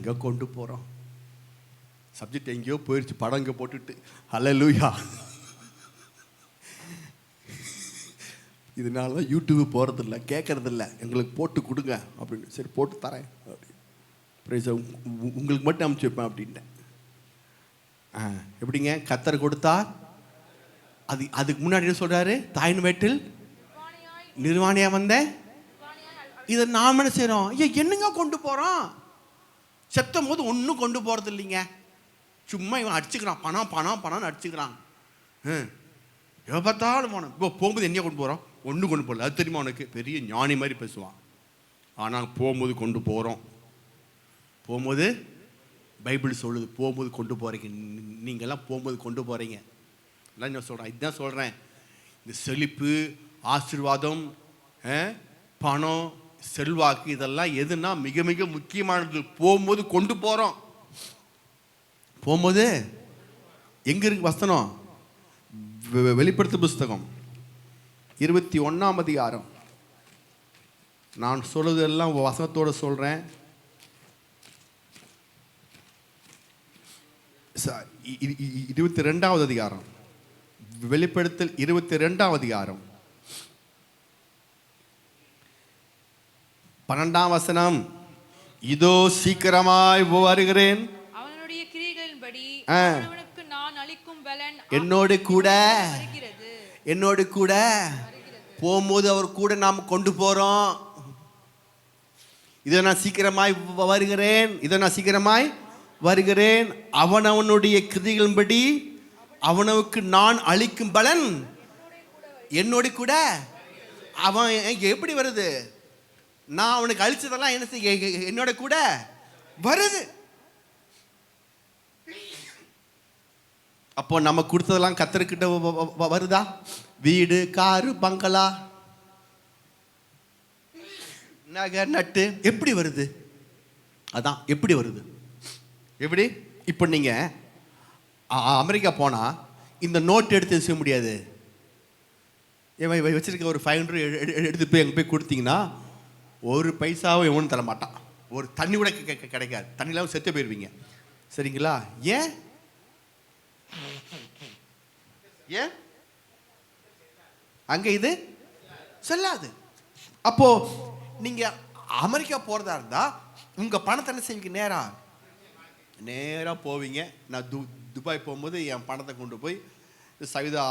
எங்கே கொண்டு போகிறோம்? சப்ஜெக்ட் எங்கேயோ போயிடுச்சு, படம் இங்கே போட்டுட்டு ஹல்லேலூயா. இதனால தான் யூடியூப் போகிறதில்ல, கேட்குறதில்ல. எங்களுக்கு போட்டு கொடுங்க அப்படின்னு. சரி போட்டு தரேன் அப்படி. ப்ரைஸ் உங்களுக்கு மட்டும் அனுப்பிச்சி வைப்பேன் அப்படின்ட்டேன். எப்படிங்க? கர்த்தர் கொடுத்தா அதுக்கு முன்னாடி என்ன சொல்கிறாரு? தாயின் வயிற்றில் நிர்வாணியாக வந்தேன், இதை நாம் என்ன செய்கிறோம்? என்னங்க கொண்டு போகிறோம்? செத்தும் போது ஒன்றும் கொண்டு போகிறது இல்லைங்க. சும்மா இவன் அடிச்சுக்கிறான், பணம் பணம் பணம்னு அடிச்சுக்கிறான். எவ்வளோ பார்த்தாலும் போனோம். இப்போ போகும்போது என்ன கொண்டு போகிறோம்? ஒன்றும் கொண்டு போகல. அது தெரியுமா உனக்கு? பெரிய ஞானி மாதிரி பேசுவான். ஆனால் போகும்போது கொண்டு போகிறோம். போகும்போது பைபிள் சொல்லுது, போகும்போது கொண்டு போகிறீங்க. நீங்கள்லாம் போகும்போது கொண்டு போகிறீங்க. எல்லாம் நான் சொல்கிறேன், இதுதான் சொல்கிறேன். இந்த செழிப்பு, ஆசீர்வாதம், பணம், செல்வாக்கு, இதெல்லாம் எதுனா மிக மிக முக்கியமானது. போகும்போது கொண்டு போகிறோம். போகும்போது எங்கே இருக்கு வசனம்? வெளிப்படுத்தும் புஸ்தகம் 21ஆம் அதிகாரம். நான் சொல்றதெல்லாம் வசனத்தோடு சொல்கிறேன். 22ஆவது அதிகாரம். வெளிப்படுத்தல் 22ஆம் அதிகாரம் 12ஆம் வசனம். இதோ சீக்கிரமாய் வருகிறேன், அவனுடைய கிரியைகளின்படி அவனுக்கு நான் அளிக்கும் பலன் என்னோடு கூட போகும்போது அவர் கூட நாம் கொண்டு போகிறோம். இதோ நான் சீக்கிரமாய் வருகிறேன், அவனுடைய கிரியைகளின்படி அவனுக்கு நான் அளிக்கும் பலன் என்னோடு கூட. அவன் எப்படி வருது? நான் அவனுக்கு அழிச்சதெல்லாம் என்ன செய்ய என்னோட கூட வருது. அப்போ நம்ம கொடுத்ததெல்லாம் கர்த்தர்கிட்ட வருதா? வீடு, காரு, பங்களா, நகை, நட்டு எப்படி வருது? அதான் எப்படி வருது? எப்படி? இப்போ நீங்கள் அமெரிக்கா போனால் இந்த நோட் எடுத்து செய்ய முடியாது. வச்சிருக்க ஒரு 500 எடுத்து போய் அங்கே போய் கொடுத்தீங்கன்னா ஒரு பைசாவும் எவனும் தர மாட்டான். ஒரு தண்ணி கூட கிடைக்காது. தண்ணிலாம் செத்து போயிடுவீங்க. சரிங்களா? ஏன் அங்கே இது செல்லாது. அப்போ நீங்க அமெரிக்கா போறதா இருந்தா உங்க பணத்தை என்ன செய்வீங்க? நேரா போவீங்க. நான் துபாய் போகும்போது என் பணத்தை கொண்டு போய் சவிதா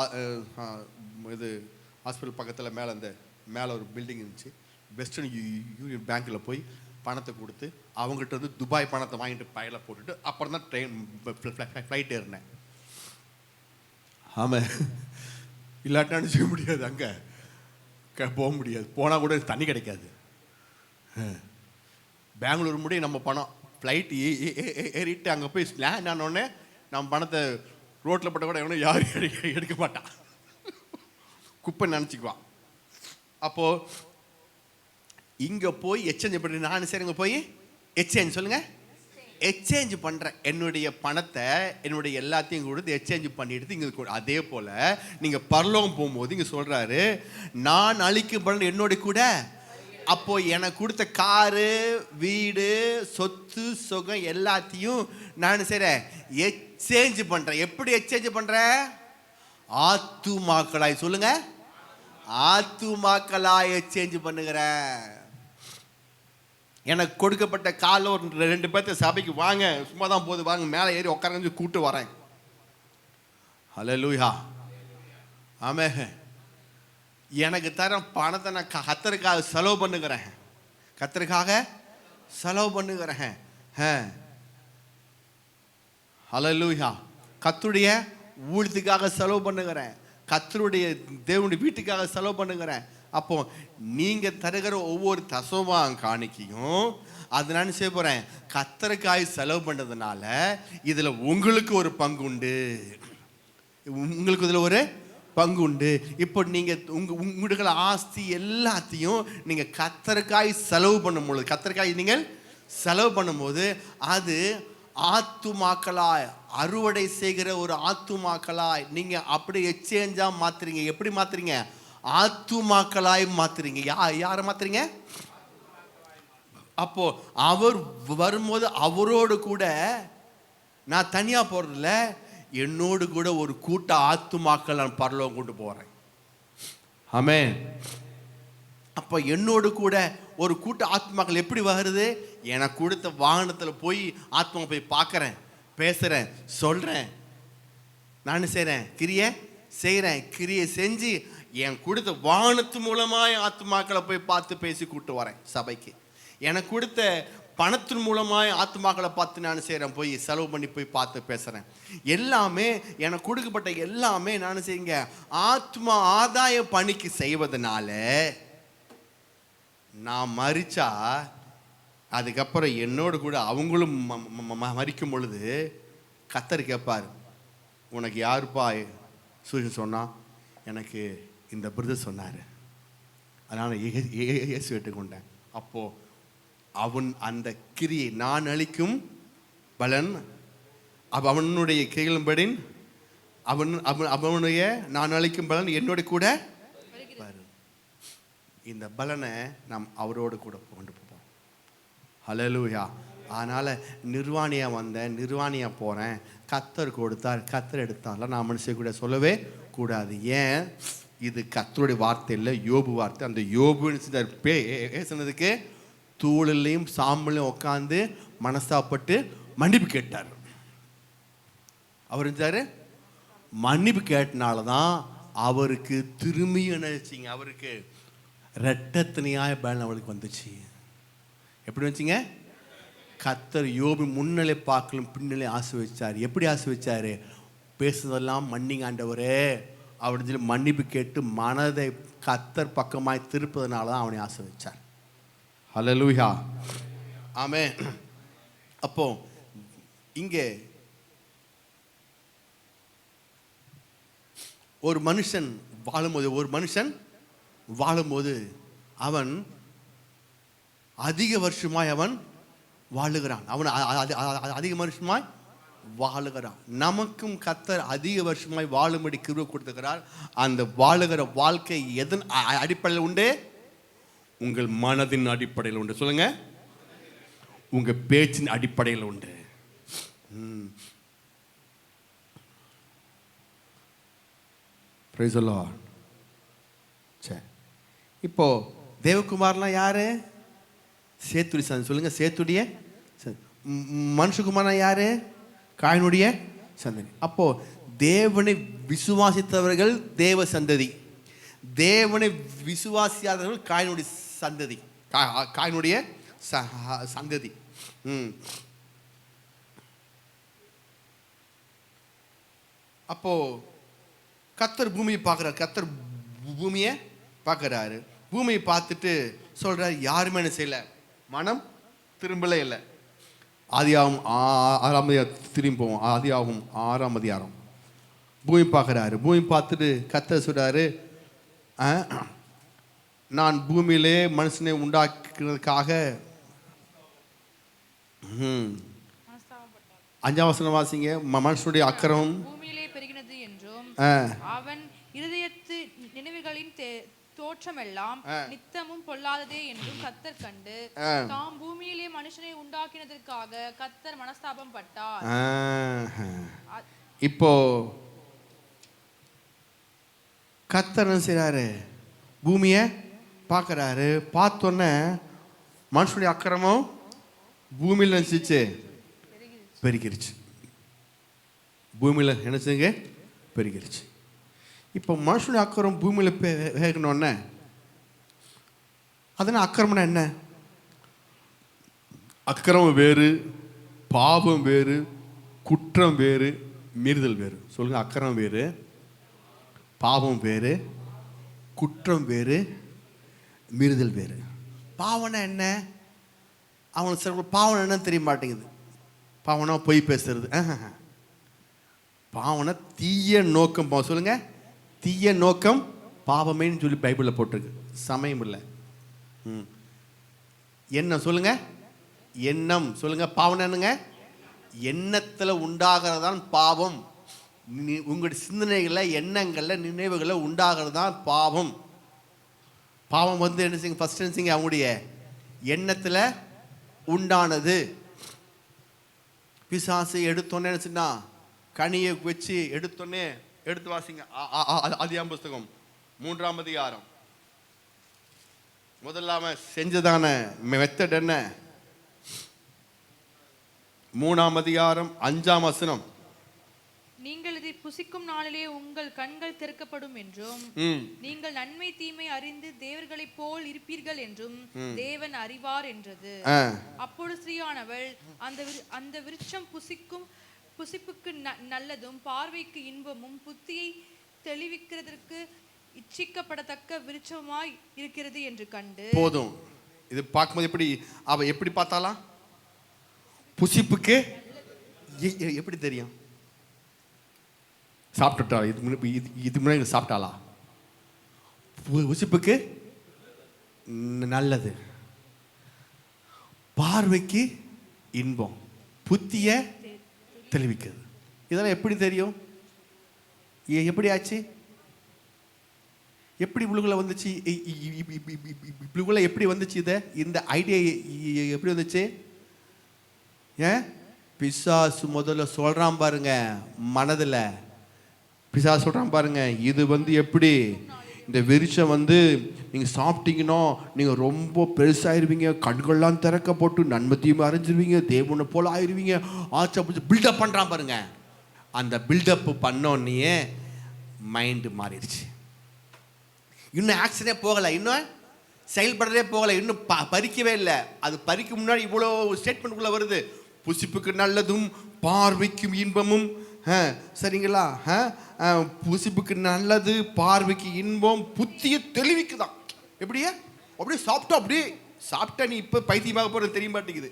இது ஹாஸ்பிட்டல் பக்கத்தில் மேலே ஒரு பில்டிங் இருந்துச்சு. வெஸ்டர்ன் யூனியன் பேங்க்கில் போய் பணத்தை கொடுத்து அவங்ககிட்ட வந்து துபாய் பணத்தை வாங்கிட்டு பையில போட்டுட்டு அப்புறம் தான் ஃப்ளைட் ஏறினேன். ஆமாம், இல்லாட்டான்னு செய்ய முடியாது. அங்கே போக முடியாது. போனால் கூட தண்ணி கிடைக்காது. பெங்களூர் முடிய நம்ம பணம் ஃப்ளைட் ஏறிட்டு அங்கே போய் லேண்ட் ஆனோடனே நம்ம பணத்தை ரோட்டில் பட்ட கூட எவனும் யாரும் எடுக்க மாட்டான். குப்பை நினச்சிக்குவான். அப்போது இங்கே போய் எக்ஸ்சேஞ்ச் பண்ணி நான் சரி இங்கே போய் எக்ஸ்சேஞ்ச் சொல்லுங்கள், எக்ஸ்சேஞ்ச் பண்ணுறேன். என்னுடைய பணத்தை என்னுடைய எல்லாத்தையும் கொடுத்து எக்ஸ்சேஞ்ச் பண்ணிட்டு இங்கே அதே போல் நீங்கள் பரலோகம் போகும்போது இங்கே சொல்கிறாரு, நான் அழிக்கும் பலன் என்னோட கூட. அப்போது எனக்கு கொடுத்த காரு, வீடு, சொத்து, சுகம் எல்லாத்தையும் நான் செய்கிறேன், எக்ஸ்சேஞ்ச் பண்ணுறேன். எப்படி எக்ஸ்சேஞ்ச் பண்ணுறேன்? ஆத்துமாக்களாய் சொல்லுங்க, ஆத்துமாக்களாய் எக்ஸ்சேஞ்ச் பண்ணுகிறேன். எனக்கு கொடுக்கப்பட்ட காலில் ஒரு 2 பேர்த்த சபைக்கு வாங்க, சும்மா தான் போது வாங்க, மேலே ஏறி உட்கார கூப்பிட்டு வரேன். ஹல்லேலூயா, ஆமென். எனக்கு தர பணத்தை நான் கர்த்தருக்காக செலவு பண்ணுகிறேன், கர்த்தருக்காக செலவு பண்ணுகிறேன். ஹல்லேலூயா. கர்த்தருடைய ஊழியத்துக்காக செலவு பண்ணுகிறேன், கர்த்தருடைய தேவனுடைய வீட்டுக்காக செலவு பண்ணுகிறேன். அப்போ நீங்கள் தருகிற ஒவ்வொரு தசோபாங்க காணிக்கையும் அது நான் செய்ய போகிறேன், கர்த்தருக்காக செலவு பண்ணுறதுனால இதில் உங்களுக்கு ஒரு பங்கு உண்டு, உங்களுக்கு இதில் ஒரு பங்கு உண்டு. இப்போ நீங்கள் உங்களுடைய ஆஸ்தி எல்லாத்தையும் நீங்கள் கர்த்தருக்காய் செலவு பண்ணும்போது, கர்த்தருக்காய் நீங்கள் செலவு பண்ணும்போது அது ஆத்துமாக்களாய் அறுவடை செய்கிற ஒரு ஆத்துமாக்களாய் நீங்கள் அப்படி எக்ஸ்சேஞ்சாக மாற்றுறீங்க. எப்படி மாற்றுறீங்க? ஆத்துமாக்களாய் மாற்றுறீங்க. யாரை மாற்றுறீங்க? அப்போ அவர் வரும்போது அவரோடு கூட நான் தனியா போறதில்ல, என்னோடு கூட ஒரு கூட்ட ஆத்துமாக்கள் நான் பரலோகம் கொண்டு போறேன். ஆமென். அப்போ என்னோடு கூட ஒரு கூட்ட ஆத்மாக்கள் எப்படி வருது? எனக்கு கொடுத்த வாகனத்தில் போய் ஆத்மா போய் பார்க்குறேன், பேசுகிறேன், சொல்கிறேன், நான் செய்கிறேன், கிரியை செஞ்சு என் கொடுத்த வாகனத்து மூலமாக ஆத்மாக்களை போய் பார்த்து பேசி கூட்டு வரேன் சபைக்கு. எனக்கு கொடுத்த பணத்தின் மூலமாக ஆத்மாக்களை பார்த்து நான் செய்கிறேன், போய் செலவு பண்ணி போய் பார்த்து பேசுகிறேன். எல்லாமே எனக்கு கொடுக்கப்பட்ட எல்லாமே நான் செய்யுங்க ஆத்மா ஆதாய பணிக்கு செய்வதனால நான் மரிச்சா அதுக்கப்புறம் என்னோடு கூட அவங்களும் மரிக்கும் பொழுது கர்த்தர் கேட்பார், உனக்கு யாருப்பா சூரியன் சொன்னா? எனக்கு இந்த பிரதர் சொன்னார், அதனால் இயேசு ஏற்றுக்கொண்டேன். அப்போது அவன் அந்த கிரியை நான் அளிக்கும் பலன் அவனுடைய கிரிகளின்படி அவனுடைய நான் அளிக்கும் பலன் என்னோட கூட வரும். இந்த பலனை நாம் அவரோடு கூட கொண்டு போவோம். ஹல்லேலூயா. அதனால் நிர்வாணியாக வந்தேன், நிர்வாணியாக போகிறேன், கர்த்தர் கொடுத்தார், கர்த்தர் எடுத்தார்லாம் நான் மனுஷன் கூட சொல்லவே கூடாது. ஏன்? இது கர்த்தருடைய வார்த்தை இல்லை, யோபு வார்த்தை. அந்த யோபுன்னு பேசுனதுக்கு தூளிலையும் சாம்பலையும் உட்காந்து மனசாப்பட்டு மன்னிப்பு கேட்டார். அவர் இருந்தார், மன்னிப்பு கேட்டனால தான் அவருக்கு திரும்பியும் என்ன வச்சிங்க, அவருக்கு ரெட்டத்தனையாய பலன் அவளுக்கு வந்துச்சு. எப்படி வந்துச்சிங்க? கர்த்தர் யோபு முன்னிலை பார்க்கலும் பின்னிலை ஆசீர்வதிச்சார். எப்படி ஆசீர்வதிச்சார்? பேசுனதெல்லாம் மன்னிங்க ஆண்டவரே அப்படின்னு சொல்லி மன்னிப்பு கேட்டு மனதை கர்த்தர் பக்கமாய் திருப்பதனால தான் அவனை ஆசீர்வதிச்சார். ஹல்லேலூயா. ஆமென். அப்போ இங்கே ஒரு மனுஷன் வாழும்போது அவன் அதிக வருஷமாய் அவன் வாழுகிறான். அவன் அதிக வருஷமாய் வாழுகிறான். நமக்கும் கர்த்தர் அதிக வருஷமாய் வாழும்படி கிருபை கொடுத்துக்கிறார். அந்த வாழுகிற வாழ்க்கை எதன் அடிப்படையில் உண்டு? உங்கள் மனதின் அடிப்படையில் உண்டு. சொல்லுங்க, உங்க பேச்சின் அடிப்படையில் உண்டு. Praise the Lord. சரி, இப்போ தேவகுமார்லாம் யாரு? சேத்துடி சந்ததி. சொல்லுங்க, சேத்துடைய மனுஷகுமாரனா யாரு? காயினுடைய சந்ததி. அப்போ தேவனை விசுவாசித்தவர்கள் தேவ சந்ததி, தேவனை விசுவாசியாதவர்கள் காயினுடைய சந்ததி, காயினுடைய சந்ததி. அப்போ கர்த்தர் பூமியை பார்க்குறாரு. கர்த்தர் பூமியை பார்க்குறாரு. பூமியை பார்த்துட்டு சொல்றாரு, யாருமே என்ன செய்யல, மனம் திரும்பல இல்லை. ஆதியாகமம் 6ஆம் அதிகாரம் திரும்பி போவோம். ஆதியாகமம் 6ஆம் அதிகாரம். பூமி பார்க்குறாரு. பூமி பார்த்துட்டு கர்த்தர் சொல்றாரு, நான் பூமியிலே மனுஷனை உண்டாக்குறதுக்காக 5ஆம் வசனம் வாசிங்க. மனுஷனுடைய அக்கிரமம் பூமியிலே பெருகினது என்றும் அவன் இருதயத்து நினைவுகளின் தோற்றமெல்லாம் நித்தமும் பொல்லாததே என்றும் கர்த்தர் கண்டு தாம் பூமியிலே மனுஷனை உண்டாக்கினதற்காக கர்த்தர் மனஸ்தாபம் பட்டார். இப்போ கர்த்தர் என்ன செய்றாரு? பூமியை பார்க்குறாரு. பார்த்தோன்னே மனுஷனுடைய அக்கிரமம் பூமியில் நினைச்சிச்சு பெருகிருச்சு. பூமியில் நினைச்சுங்க பெருகிருச்சு. இப்போ மனுஷனுடைய அக்கிரமம் பூமியில் வேகணுன்னே அதனால் அக்கிரமம்னா என்ன? அக்கிரமம் வேறு, பாவம் வேறு, குற்றம் வேறு, மீறுதல் வேறு. சொல்லுங்க, அக்கிரமம் வேறு, பாவம் வேறு, குற்றம் வேறு, மீறுதல் வேறு. பாவம்னா என்ன? அவனுக்கு சில பாவம் என்னன்னு தெரிய மாட்டேங்குது. பாவனா பொய் பேசுறது, பாவனா தீய நோக்கம். சொல்லுங்க, தீய நோக்கம் பாவமேன்னு சொல்லி பைபிளில் போட்டிருக்கு. சமயம் இல்லை. எண்ணம். சொல்லுங்க, எண்ணம். சொல்லுங்க, பாவம் என்னங்க? எண்ணத்தில் உண்டாகிறதான் பாவம். உங்களுடைய சிந்தனைகளில், எண்ணங்களில், நினைவுகளில் உண்டாகிறது தான் பாவம். பாவம் வந்து என்ன செய்யுங்க? ஃபர்ஸ்ட் என்ன செய்யுங்க? அவங்களுடைய எண்ணத்தில் உண்டானது. பிசாசு எடுத்தோன்னே சொன்னா கனியை வச்சு எடுத்தோன்னே எடுத்து வாசிங்க. ஆதியாகமம் புஸ்தகம் 3ஆம் அதிகாரம். முதல்ல செஞ்சதான மெத்தட் என்ன? 3ஆம் அதிகாரம் 5ஆம் வசனம். நீங்கள் இதை புசிக்கும் நாளிலே உங்கள் கண்கள் திறக்கப்படும் என்றும் நீங்கள் நன்மை தீமை அறிந்து தேவர்களைப் போல் இருப்பீர்கள் என்றும் தேவன் அறிவார் என்றது. அப்பொழுது ஸ்திரீயானவள் அந்த விருட்சம் புசிப்புக்கு நல்லதும் பார்வைக்கு இன்பமும் புத்தியை தெளிவிக்கிறதற்கு இச்சிக்கப்படத்தக்க விருட்சமாய் இருக்கிறது என்று கண்டு. போதும். இது பார்க்கும்போது எப்படி பார்த்தாலாம்? புசிப்புக்கு எப்படி தெரியும்? சாப்பிட்டுட்டா? இது முன்னாடி சாப்பிட்டாளா? புசிப்புக்கு நல்லது, பார்வைக்கு இன்பம், புத்திய தெளிவிக்கிறது. இதெல்லாம் எப்படி தெரியும்? எப்படி ஆச்சு? எப்படி புழுகுல வந்துச்சு? புழுகுல எப்படி வந்துச்சு? இந்த ஐடியா எப்படி வந்துச்சு? ஏன் பிசாசு முதல்ல சொல்றான் பாருங்க, மனதில் பிசாசு சொல்றான் பாருங்க, இது எப்படி இந்த விருட்சம் நீங்கள் சாப்பிட்டீங்கன்னா நீங்கள் ரொம்ப பெருசாயிருவீங்க, கண்கள்லாம் திறக்கப்பட்டு நன்மத்தையும் அறிஞ்சிருவீங்க, தேவனை போல் ஆயிடுவீங்க, ஆச்சா பிடிச்சி பில்டப் பண்ணுறான் பாருங்க. அந்த பில்டப் பண்ணோன்னே மைண்டு மாறிடுச்சு. இன்னும் ஆக்ஷனே போகலை, இன்னும் செயல்படுறதே போகலை, இன்னும் பறிக்கவே இல்லை. அது பறிக்க முன்னாடி இவ்வளோ ஸ்டேட்மெண்ட்டுக்குள்ளே வருது. புசிப்புக்கு நல்லதும் பார்வைக்கும் இன்பமும். சரிங்களா? புசிப்புக்கு நல்லது, பார்வைக்கு இன்பம், புத்தியை தெளிவிக்குதான். அப்படியே சாப்பிட்டா நீ இப்போ பைத்தியமாக போகிறது தெரிய மாட்டேங்குது.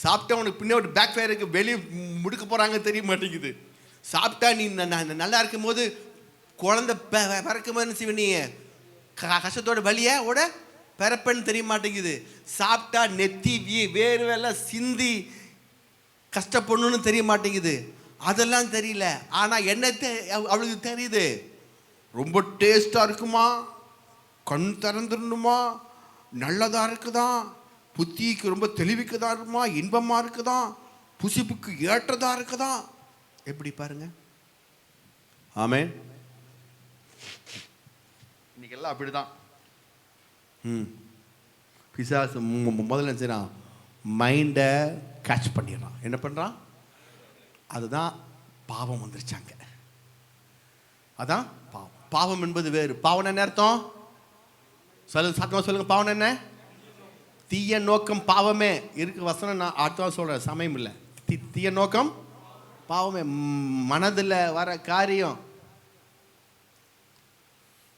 சாப்பிட்டா உனக்கு பின்னாடி பேக் ஃபயருக்கு வெளியே முடுக்க போகிறாங்க தெரிய மாட்டேங்குது. சாப்பிட்டா நீ நல்லா இருக்கும் போது குழந்தை பிறக்கும் போது செய்வ, நீ கஷ்டத்தோட வழியோட பிறப்பன்னு தெரிய மாட்டேங்குது. சாப்பிட்டா நெத்தி வேறு வேலை சிந்தி கஷ்டப்படணும்னு தெரிய மாட்டேங்குது. அதெல்லாம் தெரியல. ஆனால் என்ன அவளுக்கு தெரியுது? ரொம்ப டேஸ்டாக இருக்குமா, கண் திறந்துடணுமா, நல்லதாக இருக்குதா, புத்திக்கு ரொம்ப தெளிவிக்கதா இருக்குமா, இன்பமாக இருக்குதா, புசிப்புக்கு ஏற்றதா இருக்குதா. எப்படி பாருங்க. ஆமே, இன்னைக்கெல்லாம் அப்படிதான். பிசாசு முதல்ல செய்யறான், மைண்டை கேட்ச் பண்ணிடுறான். என்ன பண்ணுறான்? அதுதான் பாவம் வந்துருச்சாங்க. அதான் பாவம். பாவம் என்பது வேறு. பாவம் என்ன அர்த்தம்? சத்தமாக சொல்லுங்க. பாவம் என்ன? தீய நோக்கம் பாவமே. இருக்கு வசனம், நான் அடுத்த சொல்கிறேன், சமயம் இல்லை. தீய நோக்கம் பாவமே. மனதில் வர காரியம்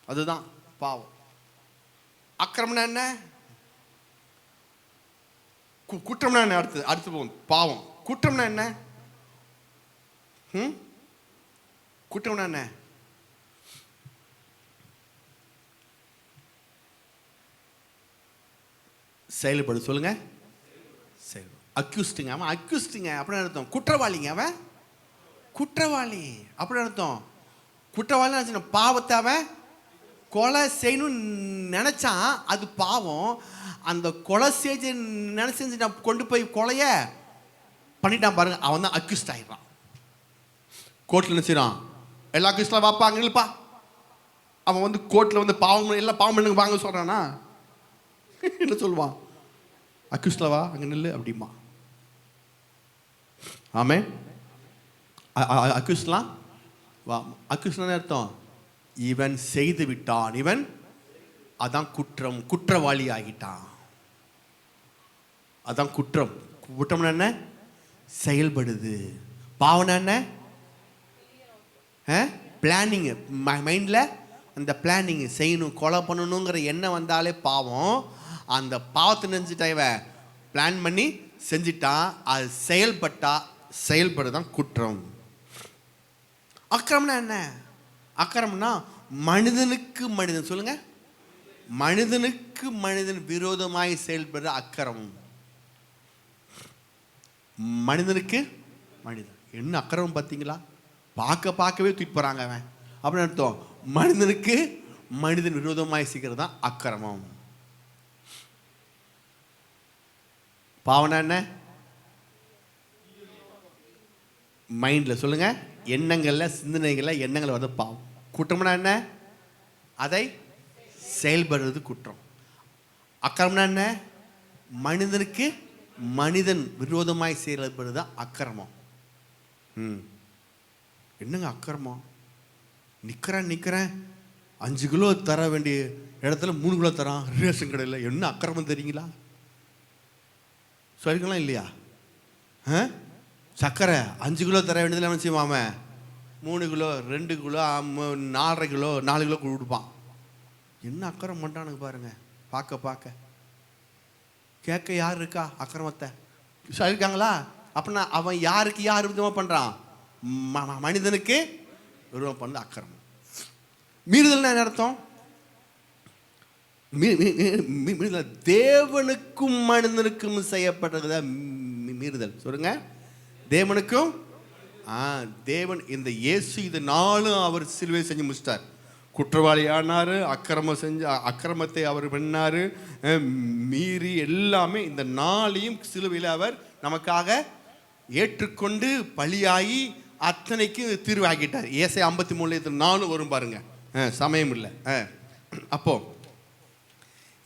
அதுதான் பாவம். அக்கிரமம்னா என்ன? குற்றம்னா என்ன? அடுத்து போகும் பாவம். குற்றம்னா என்ன? குற்றம்னா என்ன? செயல்படு. சொல்லுங்க. செயல்படு. அக்யூஸ்டுங்க. அவன் அக்யூஸ்டுங்க அப்படின்னு அர்த்தம். குற்றவாளிங்க. அவன் குற்றவாளி அப்படின்னு அர்த்தம். குற்றவாளி பாவத்தை அவன் கொலை செய்யணும்னு நினைச்சான், அது பாவம். அந்த கொலை செஞ்சு நினைச்சு நான் கொண்டு போய் கொலைய பண்ணிட்டான் பாருங்க, அவன் தான் அக்யூஸ்ட் ஆயிடுறான். கோர்ட்டில் நினைச்சிடான், எல்லா அக்யூஸ்ட்லாம் வாப்பாங்க இல்லப்பா. அவன் கோர்ட்டில் பாவம் எல்லாம் பாவம் பண்ணுங்க வாங்க சொல்றானா? என்ன சொல்லுவான்? அக்யூஸ்ட்ல வா, அங்கே நில்லு அப்படிமா. ஆமே, அக்யூஸ்ட்லாம் வா. அக்யூஸ்ட்லாம் அர்த்தம் இவன் செய்து விட்டான், இவன் அதான் குற்றம், குற்றவாளி ஆகிட்டான். அதான் குற்றம். குற்றம் என்ன? செயல்படுது. பாவம் என்ன? பிளானிங். மைண்டில் அந்த பிளானிங் செய்யணும், கொலை பண்ணணுங்கிற எண்ணம் வந்தாலே பாவம். அந்த பாவத்தை நினைச்சிட்டா இவன் பிளான் பண்ணி செஞ்சிட்டான், அது செயல்படுதான் குற்றம். அக்கிரமம்னா என்ன? அக்கிரமம்னா மனிதனுக்கு மனிதன். சொல்லுங்க. மனிதனுக்கு மனிதன் விரோதமாய் செயல்படுற அக்கிரமம். மனிதனுக்கு மனிதன் என்ன அக்கிரமம் பார்த்தீங்களா? பார்க்கவே தூக்கி போறாங்க அவன் அப்படின்னு அர்த்தம். மனிதனுக்கு மனிதன் விரோதமாய் செய்கிறது தான் அக்கிரமம். பாவம்னா என்ன? மைண்டில் சொல்லுங்க. எண்ணங்களில், சிந்தனைகளில் எண்ணங்கள் வந்து பாவம். குற்றம்னா என்ன? அதை செயல்படுறது குற்றம். அக்கிரமம்னா என்ன? மனிதனுக்கு மனிதன் விரோதமாய் செயல்படுறது தான் அக்கிரமம். என்னங்க அக்கிரமம்? நிற்கிறேன் 5 கிலோ தர வேண்டிய இடத்துல 3 கிலோ தரான் ரேஷன் கடையில். என்ன அக்கிரமம் தெரியுங்களா? சொல்லிக்கலாம் இல்லையா? சர்க்கரை 5 கிலோ தர வேண்டியதில் என்ன செய்வாம 3 கிலோ 2 கிலோ 4.5 கிலோ 4 கிலோ கொடுப்பான். என்ன அக்கிரமம் பண்ணுறானுங்க பாருங்க. பார்க்க கேட்க யார் இருக்கா அக்கிரமத்தை? சொல்லியிருக்காங்களா? அப்படின்னா அவன் யாருக்கு யார் விதமாக பண்ணுறான்? மனிதனுக்கு விரோதம் பண்ண அக்கிரமம். மீறுதல்னா என்ன அர்த்தம்? தேவனுக்கும் மனிதனுக்கும் செய்யப்பட்டது மீறுதல். சொல்லுங்க. தேவனுக்கும் தேவன் இந்த இயேசு இது நாளும் அவர் சிலுவை செஞ்சு முடிச்சிட்டார். குற்றவாளி ஆனார், அக்கிரமத்தை அவர் பண்ணார், மீறி எல்லாமே இந்த நாளையும் சிலுவையில் அவர் நமக்காக ஏற்றுக்கொண்டு பலியாகி அத்தனைக்கு தீர்வாக்கிட்டார். ஏசாயா 53 நாளும் வரும் பாருங்க. சமயம் இல்லை. அப்போ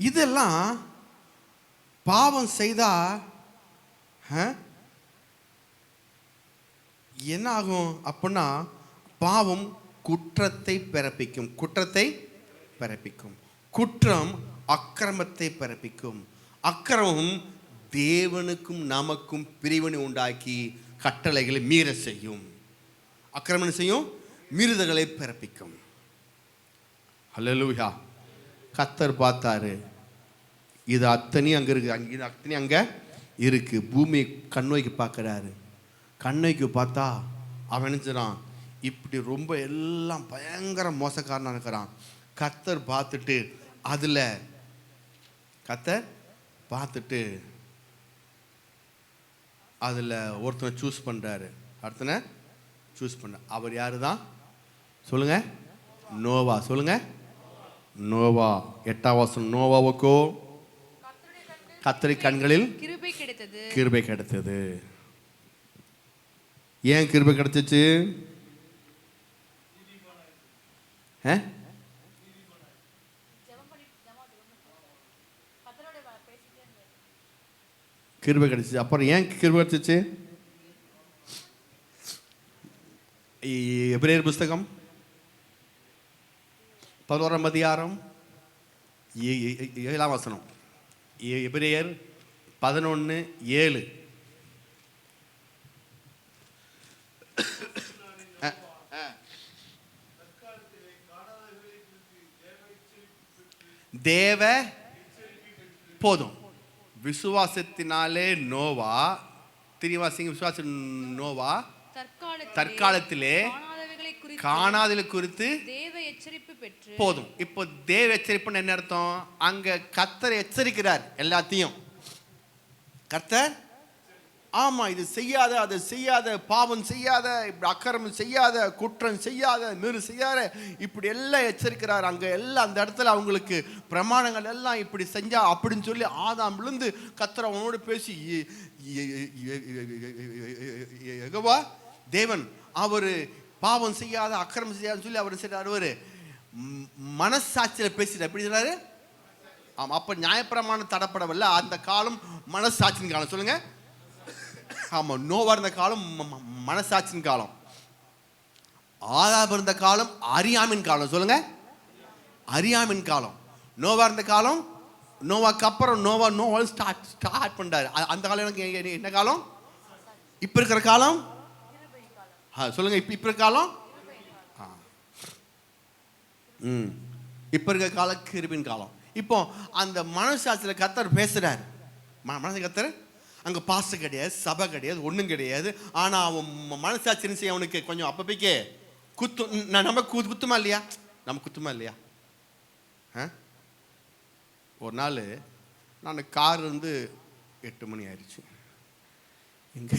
இதெல்லாம் பாவம் செய்தா என்ன ஆகும் அப்படின்னா, பாவம் குற்றத்தை பிறப்பிக்கும். குற்றம் அக்கிரமத்தை பிறப்பிக்கும். அக்கிரமம் தேவனுக்கும் நமக்கும் பிரிவினை உண்டாக்கி கட்டளைகளை மீற செய்யும். அக்கிரமம் செய்யும், மீறுதல்களை பிறப்பிக்கும். ஹல்லேலூயா. கர்த்தர் பார்த்தாரு, இது அத்தனையும் அங்கே இருக்கு, இது அத்தனையும் அங்கே இருக்கு. பூமி கண்ணோய்க்கு பார்க்குறாரு. கண்ணோய்க்கு பார்த்தா அவன் நினைச்சான் இப்படி ரொம்ப எல்லாம் பயங்கர மோசக்காரனாக இருக்கிறான். கர்த்தர் பார்த்துட்டு அதில் ஒருத்தனை சூஸ் பண்ணுறாரு. அவர் யாரு தான் சொல்லுங்க? நோவா. சொல்லுங்க. நோவா. 8ஆம் வசனம். நோவாவுக்கோ கர்த்தருடைய கண்களில் கிருபை கிடைத்தது. ஏன் கிருபை கிடைச்சிச்சு? கிருபை கிடைச்சிச்சு. அப்புறம் ஏன் கிருபை கிடைச்சிச்சு? எபிரேயர் புஸ்தகம் 11ஆம் அதிகாரம் 7ஆம் வசனம். எபிரேயர் 11:7. தேவ போதும் விசுவாசத்தினாலே நோவா நோவா தற்காலத்திலே காணாதலை குறித்து போதும். இப்போ தேவ எச்சரிப்புன்னு என்ன அர்த்தம்? அங்க கர்த்தர் எச்சரிக்கிறார் எல்லாத்தையும். கர்த்தர் ஆமா இது செய்யாத, அதை செய்யாத, பாவம் செய்யாத, இப்படி அக்கிரமம் செய்யாத, குற்றம் செய்யாத, மீறு செய்யாத, இப்படி எல்லாம் எச்சரிக்கிறார். அங்க எல்லாம் அந்த இடத்துல அவங்களுக்கு பிரமாணங்கள் எல்லாம் இப்படி செஞ்சா அப்படின்னு சொல்லி ஆதாம் விழுந்து கர்த்தர் அவனோடு பேசி யெகோவா தேவன் அவரு பாவம் செய்யாத, அக்கிரமம் செய்யாதுன்னு சொல்லி அவர் சொல்றாரு. மனசாட்சியில பேசிட்டு எப்படி சொல்றாரு? ஆமா. அப்ப நியாயப்பிரமாணம் தடப்படவில்லை. அந்த காலம் மனசாட்சியின் காலம். சொல்லுங்க. ஆமா. நோவா இருந்த காலம் மனசாட்சியின் காலம். ஆதாம் இருந்த காலம் அறியாமின் காலம். சொல்லுங்க. அறியாமின் காலம். நோவா இருந்த காலம், நோவாக்கு அப்புறம் நோவா ஸ்டார்ட் பண்றாரு. அந்த காலம் என்ன காலம்? இப்ப இருக்கிற காலம் சொல்லுங்க. இப்ப இருக்கிற காலம் இப்ப இருக்கிற காலம் கிருபின் காலம். இப்போ அந்த மனசாட்சியில கர்த்தர் பேசுறாரு. மனசு கர்த்தர் அங்கே பாஸ்டர் கிடையாது, சபை கிடையாது, ஒன்றும் கிடையாது. ஆனால் அவன் மனசாட்சி செய்ய அவனுக்கு கொஞ்சம் அப்பப்பைக்கே நம்ம குத்துமா இல்லையா? நம்ம குத்துமா இல்லையா? ஒரு நாள் நான் கார் 8 மணி ஆயிடுச்சு. எங்கே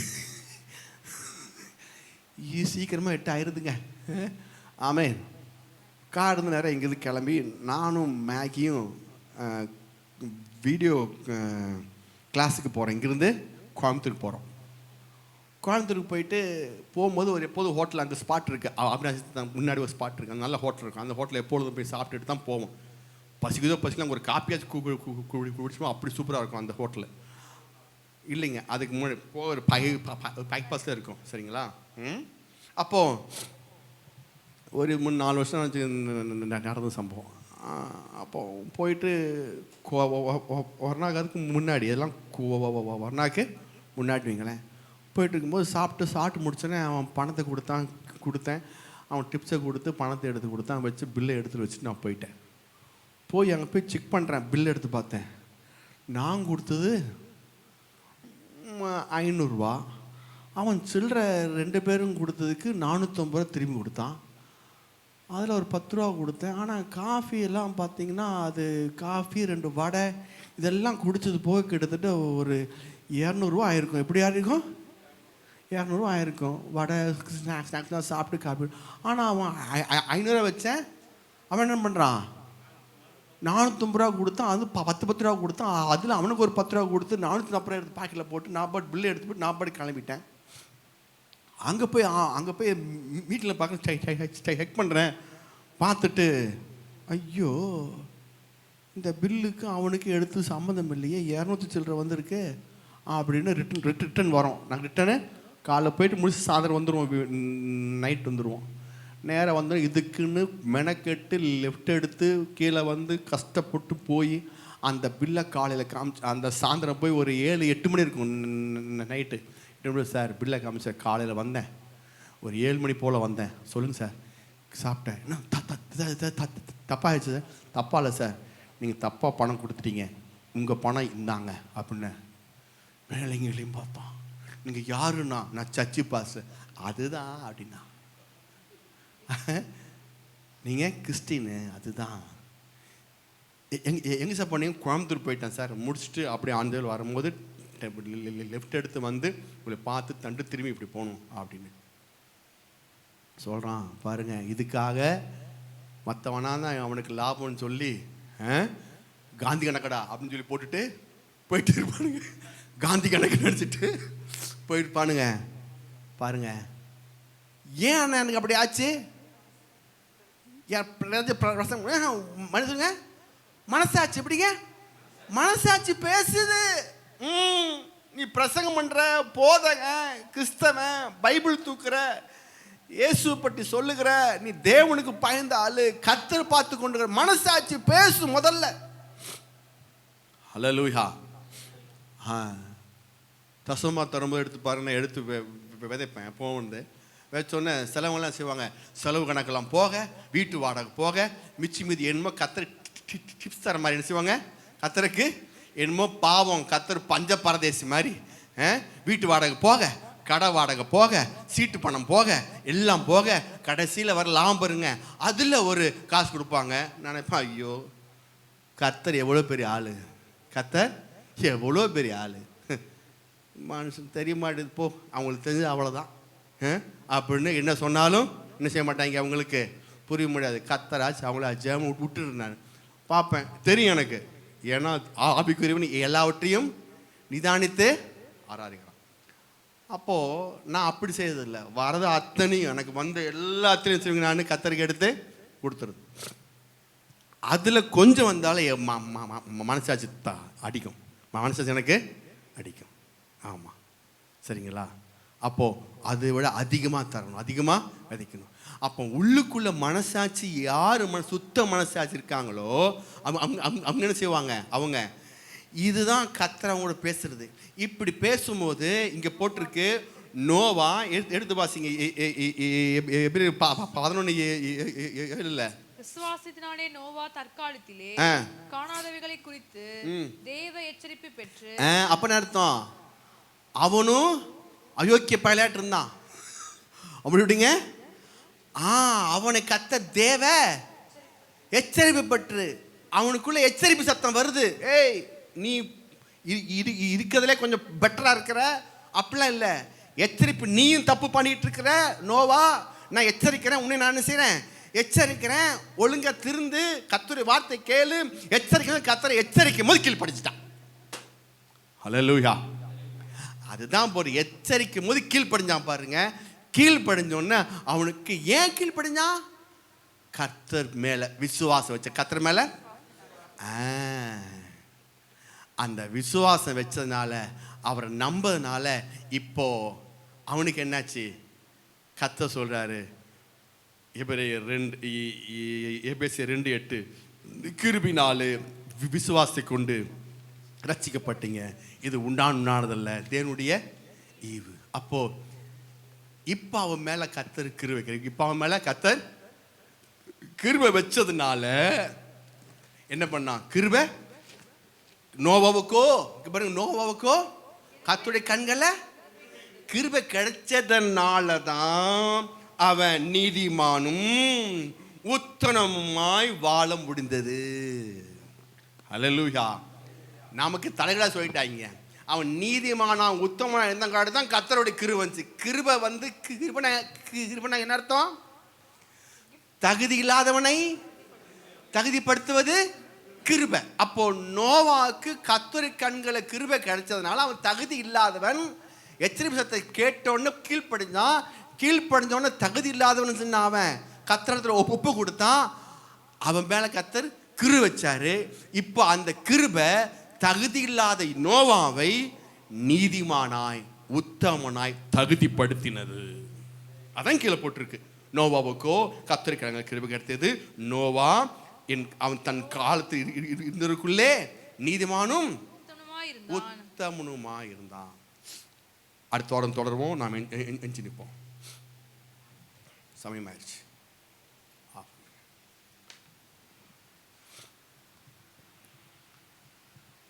சீக்கிரமாக 8 ஆயிடுதுங்க. ஆமே. கார் நேரம் எங்கேருந்து கிளம்பி நானும் மேகியும் வீடியோ கிளாஸுக்கு போகிறோம். இங்கேருந்து கோயம்புத்தூருக்கு போகிறோம். கோயம்புத்தூருக்கு போயிட்டு போகும்போது எப்போதும் ஹோட்டல் அங்கே ஸ்பாட் இருக்குது. அவினாசி முன்னாடி ஒரு ஸ்பாட் இருக்குது, அங்கே நல்ல ஹோட்டல் இருக்கும். அந்த ஹோட்டலில் எப்பொழுதும் போய் சாப்பிட்டுட்டு தான் போவோம். பசிக்கலாம் ஒரு காப்பியாச்சும் குடிச்சோம். அப்படி சூப்பராக இருக்கும் அந்த ஹோட்டலு. இல்லைங்க, அதுக்கு முன்னாடி ஒரு பைபாஸில் இருக்கும். சரிங்களா? அப்போது ஒரு 3-4 வருஷம் நடந்த சம்பவம். அப்போது போயிட்டு வர்ணாக்கு முன்னாடி, இதெல்லாம் வர்ணாக்கு முன்னாடி வைங்களேன், போயிட்டு இருக்கும்போது சாப்பிட்டு முடிச்சோன்னே அவன் பணத்தை கொடுத்தேன். அவன் டிப்ஸை கொடுத்து பணத்தை எடுத்து கொடுத்தான். வச்சு பில்லை எடுத்து வச்சுட்டு நான் போயிட்டேன். போய் அங்கே போய் செக் பண்ணுறேன். பில் எடுத்து பார்த்தேன். நான் கொடுத்தது 500 ரூபா. அவன் சில்லற 2 பேரும் கொடுத்ததுக்கு 450 ரூபா திரும்பி கொடுத்தான். அதில் ஒரு 10 ரூபா கொடுத்தேன். ஆனால் காஃபி எல்லாம் பார்த்தீங்கன்னா அது காஃபி 2 வடை இதெல்லாம் குடித்தது போக கிட்டத்தட்ட ஒரு 200 ரூபா ஆயிருக்கும். எப்படி ஆயிருக்கும்? 200 ரூபா ஆயிருக்கும். வடை ஸ்நாக்ஸ்லாம் சாப்பிட்டு காஃபி. ஆனால் அவன் 500 ரூபா வச்சேன். அவன் என்ன பண்ணுறான்? 450 ரூபா கொடுத்தான். அது 10 ரூபா கொடுத்தான். அதில் அவனுக்கு ஒரு 10 ரூபா கொடுத்து 440 ரூபா எடுத்து பாக்கெட்டில் போட்டு நான் பாட்டு பில்லு எடுத்து போட்டு நான் பாட்டு கிளம்பிட்டேன். அங்கே போய் வீட்டில் பார்க்க செக் பண்ணுறேன். பார்த்துட்டு ஐயோ இந்த பில்லுக்கு அவனுக்கு எடுத்து சம்மந்தம் இல்லையே, 200 சில்லற வந்திருக்கு அப்படின்னு ரிட்டன் வரோம். நாங்கள் ரிட்டனு காலைல போயிட்டு முடிச்சு சாயந்தரம் வந்துடுவோம், நைட் வந்துடுவோம். நேராக வந்து இதுக்குன்னு மெனக்கெட்டு லெஃப்ட் எடுத்து கீழே வந்து கஷ்டப்பட்டு போய் அந்த பில்லை காலையில் காமிச்சு அந்த சாயந்தரம் போய் ஒரு 7-8 மணி இருக்கும் நைட்டு. சார் பில்லை காமிச்சார். காலையில் வந்தேன், ஒரு 7 மணி போல் வந்தேன். சொல்லுங்கள் சார். சாப்பிட்டேன். என்ன தப்பாகிடுச்சு சார்? தப்பா இல்லை சார், நீங்கள் தப்பாக பணம் கொடுத்துட்டீங்க, உங்கள் பணம் இந்தாங்க அப்படின்னு. வேலைங்களையும் பார்த்தான். நீங்கள் யாருன்னா? நான் சர்ச்சு பாஸ். அதுதான் அப்படின்னா நீங்கள் கிறிஸ்டின்னு. அதுதான். எங்கே சார் பண்ணீங்க? கோயம்புத்தூர் போயிட்டேன் சார். முடிச்சுட்டு அப்படியே ஆந்திராவில் வரும்போது லெஃப்ட் எடுத்து வந்து உங்களை பார்த்து தண்டு திரும்பி இப்படி போகணும் அப்படின்னு சொல்கிறான். பாருங்கள், இதுக்காக மற்றவனா தான் அவனுக்கு லாபம்னு சொல்லி காந்தி கணக்கடா அப்படின்னு சொல்லி போயிட்டு இருப்பானுங்க. காந்தி கணக்கு நடிச்சிட்டு போயிருப்பானுங்க. பாருங்க, ஏன் அண்ணா எனக்கு அப்படி ஆச்சு? மனுஷங்க மனசாட்சி எப்படிங்க? மனசாட்சி பேசுது. நீ பிரசங்கம் பண்ற, போதக, கிறிஸ்தவன், பைபிள் தூக்குற, இயேசு பற்றி சொல்லுகிற, நீ தேவனுக்கு பயந்த ஆளு, கர்த்தர் பார்த்து கொண்டு மனசாட்சி பேசு முதல்ல. ஹல்லேலூயா. தசமா தரும்போது எடுத்து பாருங்க, எடுத்து விதைப்பேன். எப்போ வந்து வச்சோன்னே செலவெல்லாம் செய்வாங்க. செலவு கணக்கெல்லாம் போக, வீட்டு வாடகை போக, மீதி என்னமோ கத்தர் டிப்ஸ் தர மாதிரி என்ன செய்வாங்க? கத்தருக்கு என்னமோ பாவம், கத்தர் பஞ்ச பரதேசி மாதிரி வீட்டு வாடகை போக, கடை வாடகை போக, சீட்டு பணம் போக, எல்லாம் போக, கடைசியில் வர லாபம் பாருங்க, அதில் ஒரு காசு கொடுப்பாங்க. நினைப்பேன், ஐயோ கத்தர் எவ்வளோ பெரிய ஆள், கத்தர் எவ்வளோ பெரிய ஆள், மனுஷன் தெரிய மாட்டேது போ, அவங்களுக்கு தெரிஞ்சு அவ்வளோதான் அப்படின்னு என்ன சொன்னாலும் என்ன செய்ய மாட்டாங்க, அவங்களுக்கு புரிய முடியாது. கத்தராச்சு அவங்கள ஜெயம் விட்டுரு. நான் பார்ப்பேன், தெரியும் எனக்கு. ஏன்னா ஆவிக்குரியவன் எல்லாவற்றையும் நிதானித்து ஆராதிக்கிறான். அப்போது நான் அப்படி செய்யறதில்லை. வரது அத்தனையும் எனக்கு வந்து எல்லாத்தையும் செய்வீங்க, நான் கத்தருக்கு எடுத்து கொடுத்துருது. அதில் கொஞ்சம் வந்தாலும் மனசாட்சி அடிக்கும், மனசாட்சி எனக்கு அடிக்கும். ஆமாம், சரிங்களா? அப்போது அதை விட அதிகமாக தரணும், அதிகமாக விதைக்கணும். அப்போ உள்ளுக்குள்ள மனசாட்சி யார் சுத்த மனசாட்சி இருக்காங்களோ அவங்க என்ன செய்வாங்க? அவங்க இதுதான் கர்த்தர் அவங்களோட பேசுறது. இப்படி பேசும்போது இங்கே போட்டிருக்கு, நோவா எடுத்து வாசிங்க, 11:7. விசுவாசத்தினாலே நோவா தற்காலத்திலே காணாதவைகளை குறித்து தேவ எச்சரிப்பு பெற்று. அப்ப அர்த்தம் அவனும் அயோக்கிய பயலாட்டு இருந்தான். அப்படி விடுங்க, அவனை கத்த தேவ எச்சரிப்பு பெற்று, அவனுக்குள்ள எச்சரிப்பு சத்தம் வருது. ஏய், நீ இருக்கிறதுல கொஞ்சம் பெட்டரா இருக்கிற, அப்படிலாம் இல்லை. எச்சரிப்பு, நீயும் தப்பு பண்ணிட்டு இருக்கிற நோவா, நான் எச்சரிக்கிறேன், உன்னை நான் செய்றேன், எச்சரிக்கிறேன், ஒழுங்கா திருந்து கர்த்தருடைய வார்த்தை கேளு, எச்சரிக்கை. கர்த்தரை எச்சரிக்கை போது கீழ் படிச்சுட்டான். அல்லேலூயா. அதுதான் ஒரு எச்சரிக்கும் போது கீழ்ப்படிஞ்சான் பாருங்க. கீழ்ப்படிஞ்சோன்னு அவனுக்கு ஏன் கீழ்ப்படிஞ்சான்? கர்த்தர் மேல விசுவாசம் வச்ச, கர்த்தர் மேல அந்த விசுவாசம் வச்சதுனால, அவரை நம்பதுனால இப்போ அவனுக்கு என்னாச்சு? கர்த்தர் சொல்றாரு எபிரேயர் 2:8, கிருபையினாலே விசுவாசத்தை கொண்டு ரட்சிக்கப்பட்டீங்க, இது உண்டானதல்ல, தேவனுடைய ஈவு. அப்போ இப்ப அவன் மேல கர்த்தர் கிருபை, இப்ப அவன் மேல கர்த்தர் கிருபை வச்சதுனால என்ன பண்ணான்? கிருபை நோவாவுக்கோ பாருங்க, நோவாவுக்கோ கர்த்தருடைய கண்களை கிருபை கிடைச்சதனால தான் அவன் நீதிமானும் உத்தமமாய் வாழ முடிந்தது. அல்லேலூயா. நமக்கு தலைகளா சொல்லிட்டாங்க. அவன் நீதிமானா உத்தமனா இருந்த காடு தான் கர்த்தருடைய கிருபை வந்துச்சு. கிருபை வந்து கிருபைனா என்ன அர்த்தம்? தகுதி இல்லாதவனை தகுதிப்படுத்துவது கிருபை. அப்போ நோவாக்கு கர்த்தருடைய கண்களை கிருபை கிடைச்சதுனால அவன் தகுதி இல்லாதவன். எச்சரிப்பு சத்தத்தை கேட்டோன்னு கீழ்ப்படிஞ்சான். கீழ்ப்படிஞ்சோன்னு தகுதி இல்லாதவன் சொன்ன அவன் கர்த்தரத்துல ஒப்பு கொடுத்தான். அவன் மேல கர்த்தர் கிருபை வச்சாரு. இப்போ அந்த கிருபை தகுதி இல்லாத நோவாவை நீதிமானாய் உத்தமனாய் தகுதிப்படுத்தினது. அதான் கீழே போட்டிருக்கு. நோவாவுக்கோ கர்த்தருடைய கிருபை கிடைத்தது. நோவா அவன் தன் காலத்து இருந்தருக்குள்ளே நீதிமானும் உத்தமனுமாய் இருந்தான். அடுத்த வாரம் தொடர்வோம். நாம் எஞ்சி நிற்போம். சமயமாயிருச்சு.